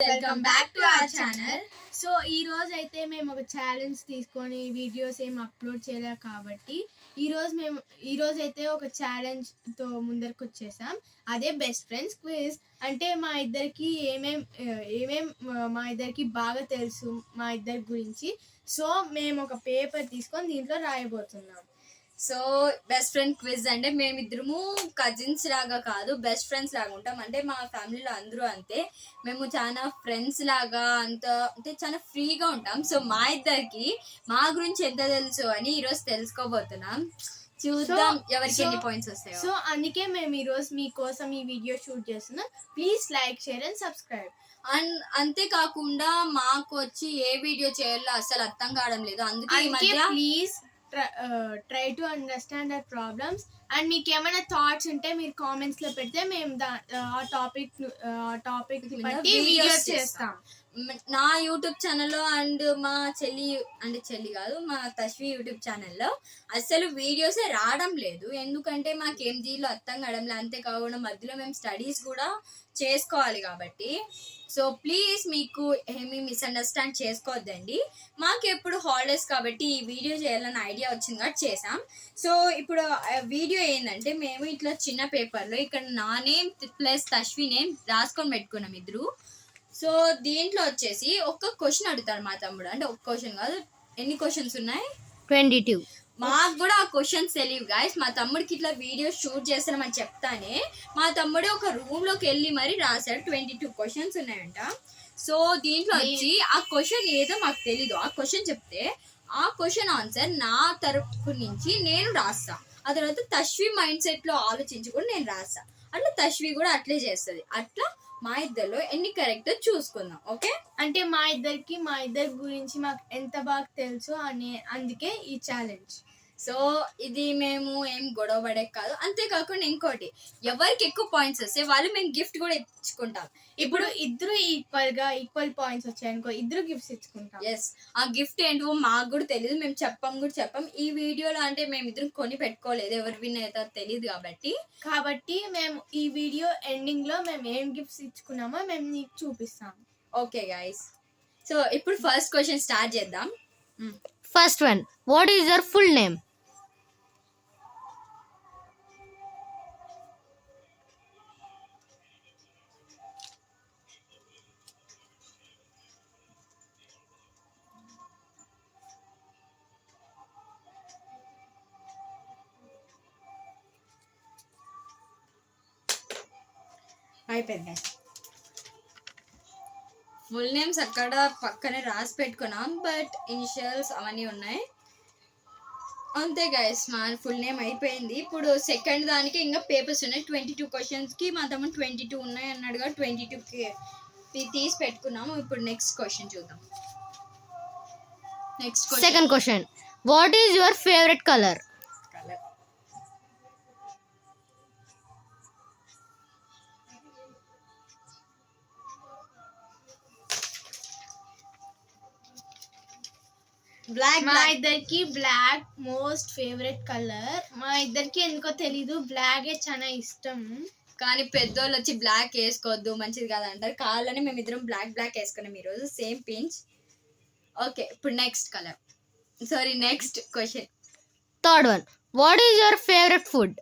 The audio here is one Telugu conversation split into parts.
Welcome back to our channel. So ఈ రోజు అయితే మేము ఒక ఛాలెంజ్ తీసుకొని వీడియోస్ ఏం అప్లోడ్ చేయలేదు కాబట్టి ఈ రోజు అయితే ఒక ఛాలెంజ్ తో ముందరకు వచ్చేసాం. అదే బెస్ట్ ఫ్రెండ్స్ క్విజ్. అంటే మా ఇద్దరికి మా ఇద్దరికి బాగా తెలుసు మా ఇద్దరి గురించి. సో మేము ఒక పేపర్ తీసుకొని దీంట్లో రాయబోతున్నాం. సో బెస్ట్ ఫ్రెండ్ క్విజ్ అంటే మేమిద్దరము కజిన్స్ లాగా కాదు, బెస్ట్ ఫ్రెండ్స్ లాగా ఉంటాం. అంటే మా ఫ్యామిలీలో అందరూ అంతే, మేము చాలా ఫ్రెండ్స్ లాగా అంటే చాలా ఫ్రీగా ఉంటాం. సో మా ఇద్దరికి మా గురించి ఎంత తెలుసు అని ఈరోజు తెలుసుకోబోతున్నాం. చూద్దాం ఎవరికి ఎన్ని పాయింట్స్ వస్తాయో. సో అందుకే మేము ఈరోజు మీకోసం ఈ వీడియో షూట్ చేస్తున్నాం. Please like, share and subscribe. And అంతేకాకుండా మాకు వచ్చి ఏ వీడియో చేయాలో అసలు అర్థం కావడం లేదు. అందుకే ఈ మధ్య please try to understand our problems. And మీకు ఏమైనా థాట్స్ ఉంటే మీరు కామెంట్స్ లో పెడితే మేము ఆ టాపిక్ బట్టి వీడియోస్ చేస్తాం. నా యూట్యూబ్ ఛానల్లో అండ్ మా చెల్లి కాదు, మా తశ్వి యూట్యూబ్ ఛానల్లో అసలు వీడియోసే రావడం లేదు. ఎందుకంటే మాకు ఏం చేయాలో అర్థం కావడం లేదు. అంతేకాకుండా మధ్యలో మేము స్టడీస్ కూడా చేసుకోవాలి కాబట్టి. సో ప్లీజ్ మీకు ఏమీ మిస్అండర్స్టాండ్ చేసుకోవద్దండి. మాకు ఎప్పుడు హాలిడేస్ కాబట్టి ఈ వీడియో చేయాలన్న ఐడియా వచ్చింది కాబట్టి చేసాం. సో ఇప్పుడు వీడియో ఏంటంటే మేము ఇట్లా చిన్న పేపర్లో ఇక్కడ నా నేమ్ ప్లస్ తశ్వి నేమ్ రాసుకొని పెట్టుకున్నాం ఇద్దరు. సో దీంట్లో వచ్చేసి ఒక క్వశ్చన్ అడుగుతారు మా తమ్ముడు. అంటే ఒక క్వశ్చన్ కాదు, ఎన్ని క్వశ్చన్స్ ఉన్నాయి? 22. మాకు కూడా ఆ క్వశ్చన్స్ తెలియవు గాయస్. మా తమ్ముడికి ఇట్లా వీడియో షూట్ చేస్తామని చెప్తానే మా తమ్ముడు ఒక రూమ్ లోకి వెళ్ళి మరి రాశాడు. 22 క్వశ్చన్స్ ఉన్నాయంట. సో దీంట్లో వచ్చి ఆ క్వశ్చన్ ఏదో మాకు తెలీదు. ఆ క్వశ్చన్ చెప్తే ఆ క్వశ్చన్ ఆన్సర్ నా తరపు నుంచి నేను రాస్తా. ఆ తర్వాత తశ్వి మైండ్ సెట్ లో ఆలోచించి కూడా నేను రాస్తా. అట్లా తశ్వి కూడా అట్లే చేస్తుంది. అట్లా మా ఇద్దరిలో ఎన్ని కరెక్ట్ చూసుకుందాం. ఓకే, అంటే మా ఇద్దరి గురించి మాకు ఎంత బాగా తెలుసు అందుకే ఈ ఛాలెంజ్. సో ఇది మేము ఏం గొడవ పడే కాదు. అంతేకాకుండా ఇంకోటి, ఎవరికి ఎక్కువ పాయింట్స్ వస్తే వాళ్ళు మేము గిఫ్ట్ కూడా ఇచ్చుకుంటాం. ఇప్పుడు ఇద్దరు ఈక్వల్ పాయింట్స్ వచ్చాయనుకో, ఇద్దరు గిఫ్ట్స్ ఇచ్చుకుంటాం. ఎస్, ఆ గిఫ్ట్ ఏంటో మాకు కూడా తెలియదు, మేము చెప్పం. ఈ వీడియోలో అంటే మేము ఇద్దరు కొని పెట్టుకోలేదు, ఎవరు విన్ అవుతారో తెలియదు కాబట్టి మేము ఈ వీడియో ఎండింగ్ లో మేము ఏం గిఫ్ట్స్ ఇచ్చుకున్నామో మేము నీకు చూపిస్తాం. ఓకే గైస్, సో ఇప్పుడు ఫస్ట్ క్వశ్చన్ స్టార్ట్ చేద్దాం. First one, what is your full name? అయిపోయింది. ఫుల్ నేమ్స్ అక్కడ పక్కనే రాసి పెట్టుకున్నాం, బట్ ఇనిషియల్స్ అవన్నీ ఉన్నాయి అంతే గైస్. మా ఫుల్ నేమ్ అయిపోయింది. ఇప్పుడు సెకండ్ దానికి ఇంకా పేపర్స్ ఉన్నాయి. 22 క్వశ్చన్స్కి మా తమ్ముడు 22 ఉన్నాయి అన్నాడుగా, 22కి తీసి పెట్టుకున్నాము. ఇప్పుడు నెక్స్ట్ క్వశ్చన్ చూద్దాం. Second question, what is your favorite color? మా ఇద్దరికి బ్లాక్ మోస్ట్ ఫేవరెట్ కలర్. మా ఇద్దరికి ఎందుకో తెలీదు, బ్లాక్ చాలా ఇష్టం. కానీ పెద్దోళ్ళు వచ్చి బ్లాక్ వేసుకోవద్దు, మంచిది కాదంటారు. కావాలని మేము ఇద్దరం బ్లాక్ వేసుకున్నాం ఈరోజు, సేమ్ పించ్. ఓకే, ఇప్పుడు next question. Third one, what is your favorite food?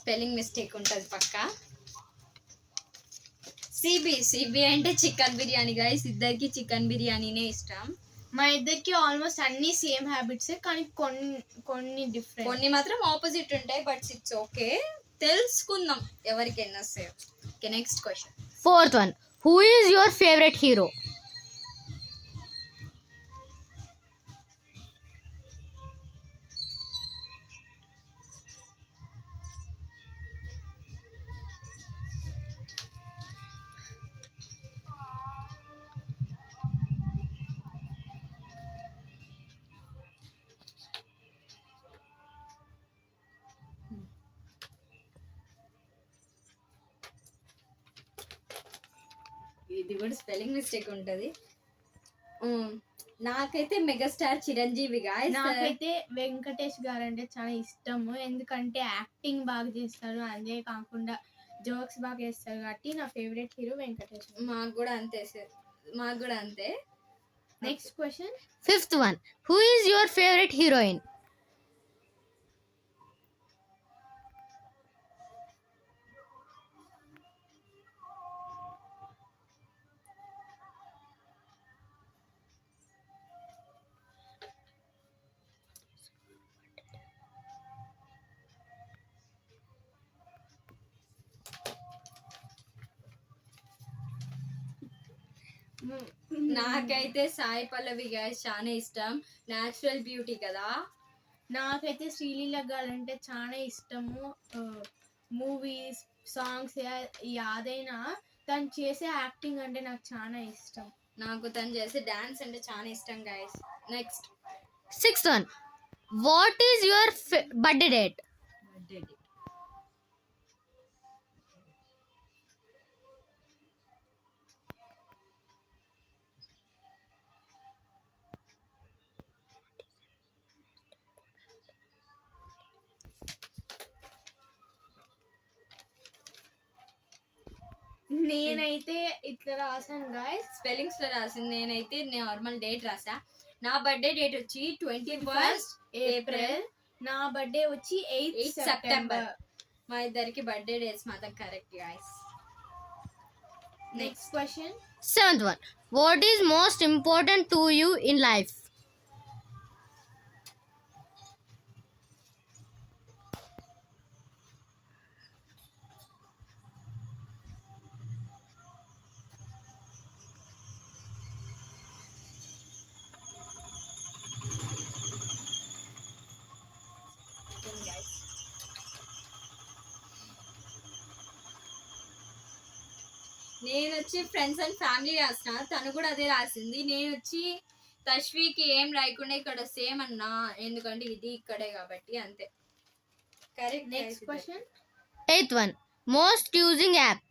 Spelling mistake ఉంటుంది పక్క. సిబి అంటే చికెన్ బిర్యానీ గైస్. ఇద్దరికి చికెన్ బిర్యానీనే ఇష్టం. మా ఇద్దరికి ఆల్మోస్ట్ అన్ని సేమ్ హ్యాబిట్స్, కానీ కొన్ని డిఫరెంట్, కొన్ని మాత్రం ఆపోజిట్ ఉంటాయి. బట్ ఇట్స్ ఓకే, తెలుసుకుందాం ఎవరికి ఎన్ని వస్తాయో. Okay, next question. Fourth one, who is your favorite hero? ఇది కూడా స్పెల్లింగ్ మిస్టేక్ ఉంటది. నాకైతే మెగాస్టార్ చిరంజీవి గాయస్. నాకైతే వెంకటేష్ గారు అంటే చాలా ఇష్టము, ఎందుకంటే యాక్టింగ్ బాగా చేస్తారు, అదే కాకుండా జోక్స్ బాగా చేస్తారు కాబట్టి నా ఫేవరెట్ హీరో వెంకటేష్. మాకు కూడా అంతే సార్, మాకు కూడా అంతే. Next question. Fifth one. Who is your favorite heroine? నాకైతే సాయి పల్లవి గాయస్ చాలా ఇష్టం, న్యాచురల్ బ్యూటీ కదా. నాకైతే శ్రీలీల గారు అంటే చాలా ఇష్టము. మూవీస్, సాంగ్స్ యాదైనా తను చేసే యాక్టింగ్ అంటే నాకు చాలా ఇష్టం. నాకు తను చేసే డాన్స్ అంటే చాలా ఇష్టం guys. Next Sixth one. What is your birthday date? నేనైతే ఇట్లా రాసాను గాయస్, స్పెల్లింగ్స్ లో రాసింది, నేనైతే నార్మల్ డేట్ రాసా. నా బర్త్డే డేట్ వచ్చి 21st ఏప్రిల్. నా బర్త్డే వచ్చి 8th సెప్టెంబర్. మా ఇద్దరికి బర్త్డే డేట్స్ మాత్రం correct guys. Next question. Seventh one. What is most important to you in life? నేను వచ్చి ఫ్రెండ్స్ అండ్ ఫ్యామిలీ రాసిన, తను కూడా అదే రాసింది. నేను వచ్చి తశ్వీకి ఏం రాయకుండా ఇక్కడ సేమ్ అన్నా, ఎందుకంటే ఇది ఇక్కడే కాబట్టి అంతే. Correct. Next question. Eighth one. Most using app.